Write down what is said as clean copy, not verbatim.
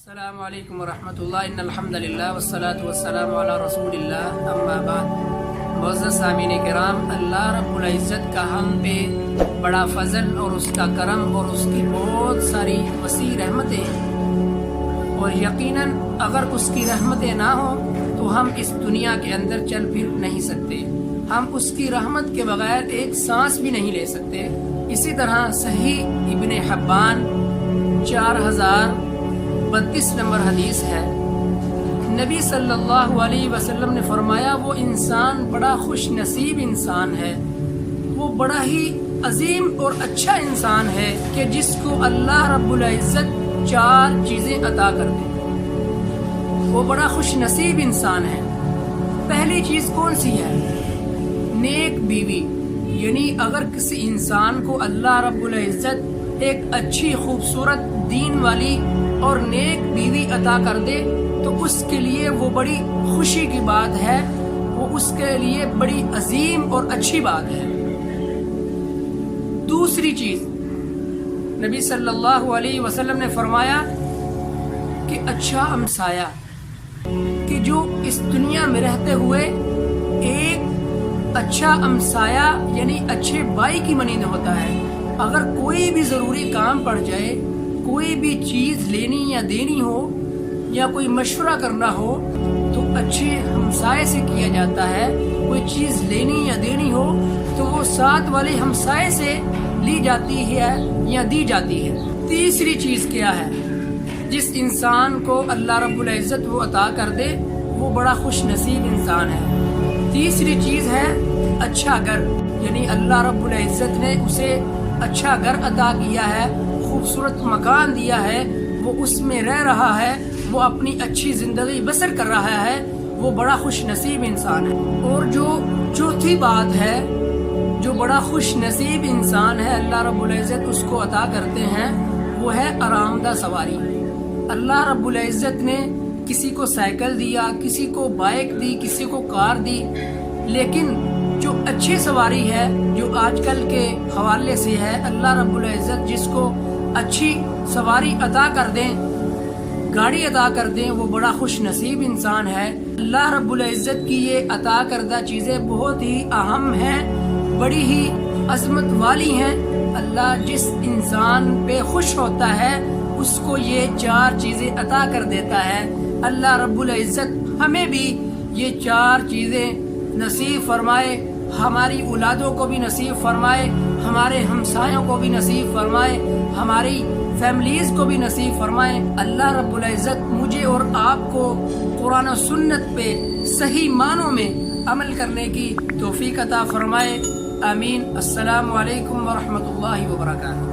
السلام علیکم ورحمۃ اللہ ان الحمد للہ والصلاة والسلام علی رسول اللہ اما بعد۔ معزز سامعین کرام، اللہ رب العزت کا ہم پہ بڑا فضل اور اس کا کرم اور اس کی بہت ساری وسیع رحمتیں ہیں، اور یقیناً اگر اس کی رحمتیں نہ ہوں تو ہم اس دنیا کے اندر چل پھر نہیں سکتے، ہم اس کی رحمت کے بغیر ایک سانس بھی نہیں لے سکتے۔ اسی طرح صحیح ابن حبان 4032 نمبر حدیث ہے، نبی صلی اللہ علیہ وسلم نے فرمایا وہ انسان بڑا خوش نصیب انسان ہے، وہ بڑا ہی عظیم اور اچھا انسان ہے کہ جس کو اللہ رب العزت 4 چیزیں عطا کر دے، وہ بڑا خوش نصیب انسان ہے۔ پہلی چیز کون سی ہے؟ نیک بیوی، یعنی اگر کسی انسان کو اللہ رب العزت ایک اچھی خوبصورت دین والی اور نیک بیوی عطا کر دے تو اس کے لیے وہ بڑی خوشی کی بات ہے، وہ اس کے لیے بڑی عظیم اور اچھی بات ہے۔ دوسری چیز، نبی صلی اللہ علیہ وسلم نے فرمایا کہ اچھا ہمسایہ، کہ جو اس دنیا میں رہتے ہوئے ایک اچھا ہمسایہ یعنی اچھے بھائی کی مانند ہوتا ہے۔ اگر کوئی بھی ضروری کام پڑ جائے، کوئی بھی چیز لینی یا دینی ہو یا کوئی مشورہ کرنا ہو تو اچھے ہمسائے سے کیا جاتا ہے۔ کوئی چیز لینی یا دینی ہو تو وہ ساتھ والے ہمسائے سے لی جاتی ہے یا دی جاتی ہے۔ تیسری چیز کیا ہے؟ جس انسان کو اللہ رب العزت وہ عطا کر دے وہ بڑا خوش نصیب انسان ہے۔ تیسری چیز ہے اچھا گھر، یعنی اللہ رب العزت نے اسے اچھا گھر عطا کیا ہے، خوبصورت مکان دیا ہے، وہ اس میں رہ رہا ہے، وہ اپنی اچھی زندگی بسر کر رہا ہے، وہ بڑا خوش نصیب انسان ہے۔ اور جو چوتھی بات ہے، جو بڑا خوش نصیب انسان ہے اللہ رب العزت اس کو عطا کرتے ہیں، وہ ہے آرام دہ سواری۔ اللہ رب العزت نے کسی کو سائیکل دیا، کسی کو بائک دی، کسی کو کار دی، لیکن جو اچھی سواری ہے جو آج کل کے حوالے سے ہے، اللہ رب العزت جس کو اچھی سواری عطا کر دیں، گاڑی عطا کر دیں، وہ بڑا خوش نصیب انسان ہے۔ اللہ رب العزت کی یہ عطا کردہ چیزیں بہت ہی اہم ہیں، بڑی ہی عظمت والی ہیں۔ اللہ جس انسان پہ خوش ہوتا ہے اس کو یہ 4 چیزیں عطا کر دیتا ہے۔ اللہ رب العزت ہمیں بھی یہ 4 چیزیں نصیب فرمائے، ہماری اولادوں کو بھی نصیب فرمائے، ہمارے ہمسایوں کو بھی نصیب فرمائے، ہماری فیملیز کو بھی نصیب فرمائے۔ اللہ رب العزت مجھے اور آپ کو قرآن و سنت پہ صحیح معنوں میں عمل کرنے کی توفیق عطا فرمائے، آمین۔ السلام علیکم ورحمۃ اللہ وبرکاتہ۔